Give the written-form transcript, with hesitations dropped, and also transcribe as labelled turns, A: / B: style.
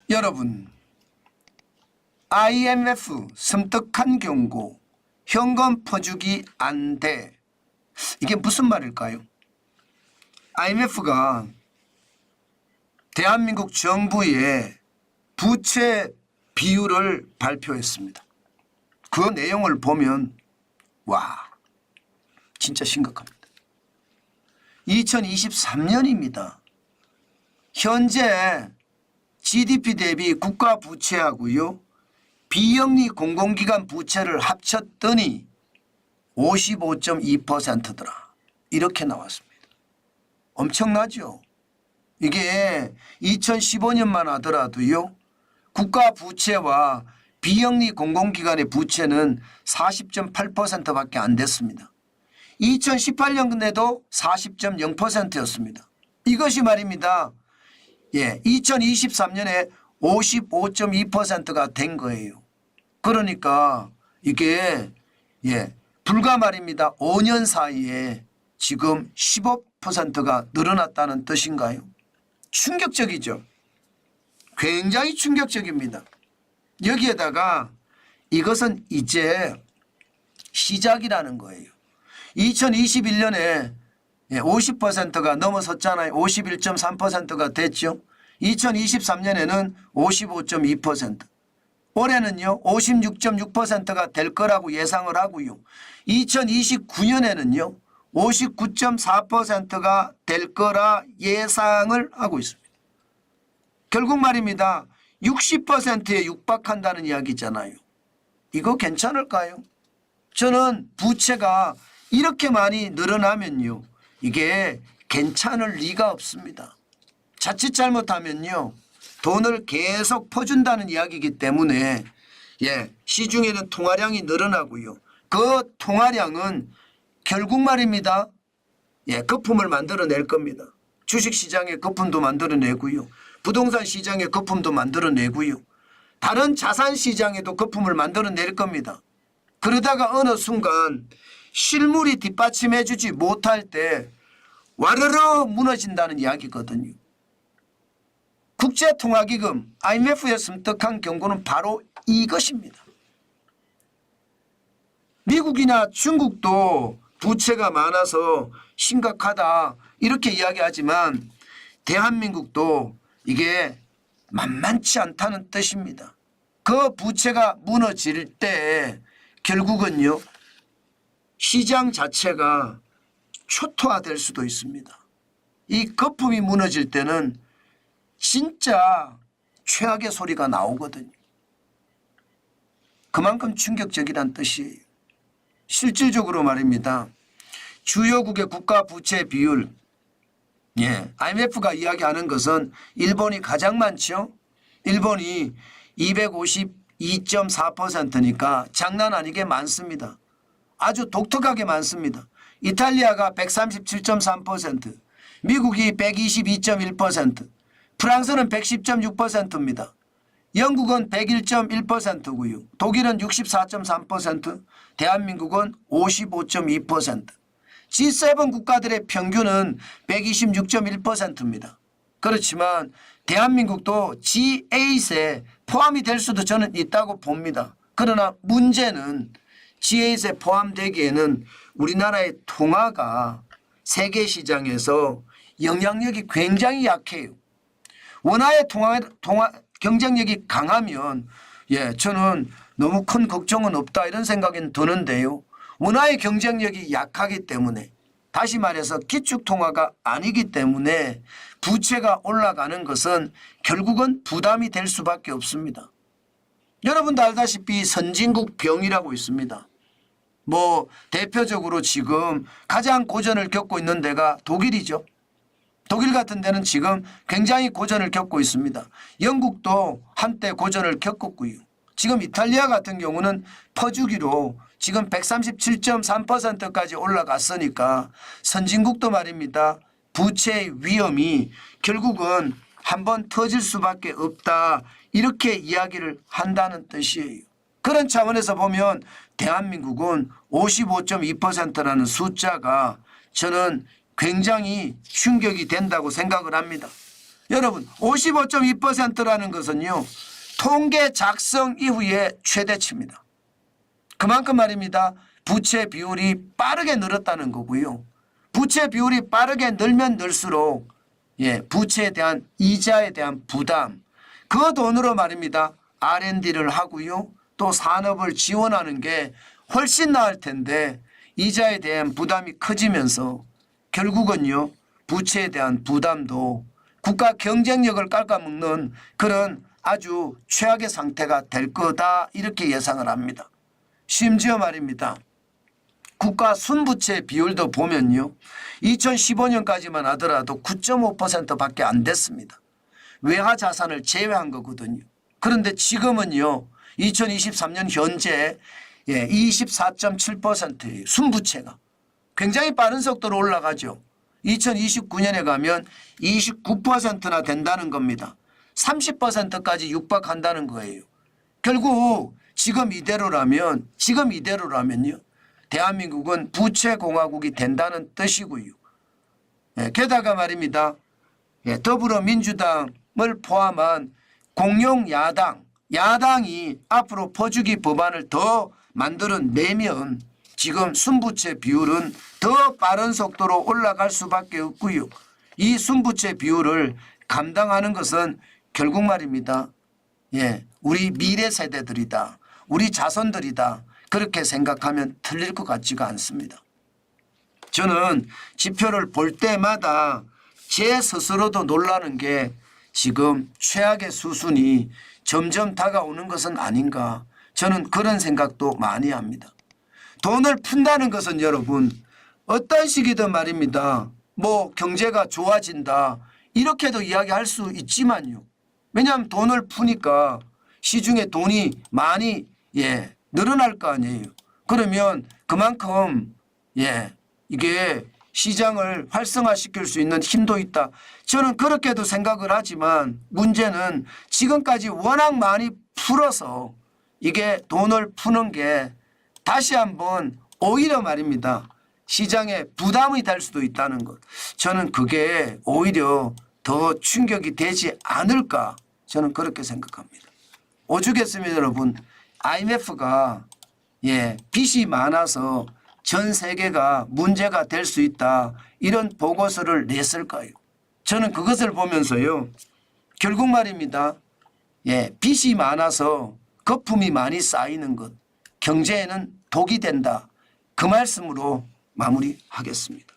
A: 여러분, IMF 섬뜩한 경고, 현금 퍼주기 안 돼. 이게 무슨 말일까요? IMF가 대한민국 정부의 부채 비율을 발표했습니다. 그 내용을 보면 와, 진짜 심각합니다. 2023년입니다. 현재 GDP 대비 국가 부채하고요, 비영리 공공기관 부채를 합쳤더니 55.2%더라. 이렇게 나왔습니다. 엄청나죠? 이게 2015년만 하더라도요, 국가 부채와 비영리 공공기관의 부채는 40.8%밖에 안 됐습니다. 2018년에도 40.0%였습니다. 이것이 말입니다. 2023년에 55.2%가 된 거예요. 그러니까 이게 불과 말입니다. 5년 사이에 지금 15%가 늘어났다는 뜻인가요? 충격적이죠. 굉장히 충격적입니다. 여기에다가 이것은 이제 시작이라는 거예요. 2021년에 50%가 넘어섰잖아요. 51.3%가 됐죠. 2023년에는 55.2%. 올해는요 56.6%가 될 거라고 예상을 하고요. 2029년에는요 59.4%가 될 거라 예상을 하고 있습니다. 결국 말입니다. 60%에 육박한다는 이야기잖아요. 이거 괜찮을까요? 저는 부채가 이렇게 많이 늘어나면요, 이게 괜찮을 리가 없습니다. 자칫 잘못하면요 돈을 계속 퍼준다는 이야기이기 때문에 시중에는 통화량이 늘어나고요. 그 통화량은 결국 말입니다. 거품을 만들어낼 겁니다. 주식시장의 거품도 만들어내고요. 부동산 시장의 거품도 만들어내고요. 다른 자산시장에도 거품을 만들어낼 겁니다. 그러다가 어느 순간 실물이 뒷받침해 주지 못할 때 와르르 무너진다는 이야기거든요. 국제통화기금 IMF의 섬뜩한 경고는 바로 이것입니다. 미국이나 중국도 부채가 많아서 심각하다 이렇게 이야기하지만 대한민국도 이게 만만치 않다는 뜻입니다. 그 부채가 무너질 때 결국은요 시장 자체가 초토화될 수도 있습니다. 이 거품이 무너질 때는 진짜 최악의 소리가 나오거든요. 그만큼 충격적이란 뜻이에요. 실질적으로 말입니다. 주요국의 국가 부채 비율, IMF가 이야기하는 것은 일본이 가장 많죠. 일본이 252.4%니까 장난 아니게 많습니다. 아주 독특하게 많습니다. 이탈리아가 137.3%, 미국이 122.1%, 프랑스는 110.6%입니다. 영국은 101.1%고요. 독일은 64.3%, 대한민국은 55.2%. G7 국가들의 평균은 126.1%입니다. 그렇지만 대한민국도 G8에 포함이 될 수도 저는 있다고 봅니다. 그러나 문제는 G8에 포함되기에는 우리나라의 통화가 세계 시장에서 영향력이 굉장히 약해요. 원화의 통화 경쟁력이 강하면 저는 너무 큰 걱정은 없다 이런 생각은 드는데요. 원화의 경쟁력이 약하기 때문에 다시 말해서 기축통화가 아니기 때문에 부채가 올라가는 것은 결국은 부담이 될 수밖에 없습니다. 여러분도 알다시피 선진국 병이라고 있습니다. 대표적으로 지금 가장 고전을 겪고 있는 데가 독일이죠. 독일 같은 데는 지금 굉장히 고전을 겪고 있습니다. 영국도 한때 고전을 겪었고요. 지금 이탈리아 같은 경우는 퍼주기로 지금 137.3%까지 올라갔으니까 선진국도 말입니다. 부채의 위험이 결국은 한번 터질 수밖에 없다 이렇게 이야기를 한다는 뜻이에요. 그런 차원에서 보면 대한민국은 55.2%라는 숫자가 저는 굉장히 충격이 된다고 생각을 합니다. 여러분 55.2%라는 것은요. 통계 작성 이후에 최대치입니다. 그만큼 말입니다. 부채 비율이 빠르게 늘었다는 거고요. 부채 비율이 빠르게 늘면 늘수록 부채에 대한 이자에 대한 부담, 그 돈으로 말입니다. R&D를 하고요. 또 산업을 지원하는 게 훨씬 나을 텐데 이자에 대한 부담이 커지면서 결국은요. 부채에 대한 부담도 국가 경쟁력을 깎아먹는 그런 아주 최악의 상태가 될 거다 이렇게 예상을 합니다. 심지어 말입니다. 국가 순부채 비율도 보면요. 2015년까지만 하더라도 9.5%밖에 안 됐습니다. 외화 자산을 제외한 거거든요. 그런데 지금은요. 2023년 현재 24.7%예요. 순부채가. 굉장히 빠른 속도로 올라가죠. 2029년에 가면 29%나 된다는 겁니다. 30%까지 육박한다는 거예요. 결국 지금 이대로라면요. 대한민국은 부채공화국이 된다는 뜻이고요. 게다가 말입니다. 더불어민주당을 포함한 공용 야당이 앞으로 퍼주기 법안을 더 만들어내면 지금 순부채 비율은 더 빠른 속도로 올라갈 수밖에 없고요. 이 순부채 비율을 감당하는 것은 결국 말입니다. 우리 미래 세대들이다. 우리 자손들이다. 그렇게 생각하면 틀릴 것 같지가 않습니다. 저는 지표를 볼 때마다 제 스스로도 놀라는 게 지금 최악의 수순이 점점 다가오는 것은 아닌가. 저는 그런 생각도 많이 합니다. 돈을 푼다는 것은 여러분 어떤 식이든 말입니다. 뭐 경제가 좋아진다 이렇게도 이야기할 수 있지만요. 왜냐하면 돈을 푸니까 시중에 돈이 많이 늘어날 거 아니에요. 그러면 그만큼 이게 시장을 활성화시킬 수 있는 힘도 있다. 저는 그렇게도 생각을 하지만 문제는 지금까지 워낙 많이 풀어서 이게 돈을 푸는 게 다시 한번 오히려 말입니다. 시장에 부담이 될 수도 있다는 것. 저는 그게 오히려 더 충격이 되지 않을까. 저는 그렇게 생각합니다. 오죽했으면 여러분 IMF가 빚이 많아서 전 세계가 문제가 될 수 있다. 이런 보고서를 냈을까요? 저는 그것을 보면서요. 결국 말입니다. 빚이 많아서 거품이 많이 쌓이는 것. 경제에는 독이 된다. 그 말씀으로 마무리하겠습니다.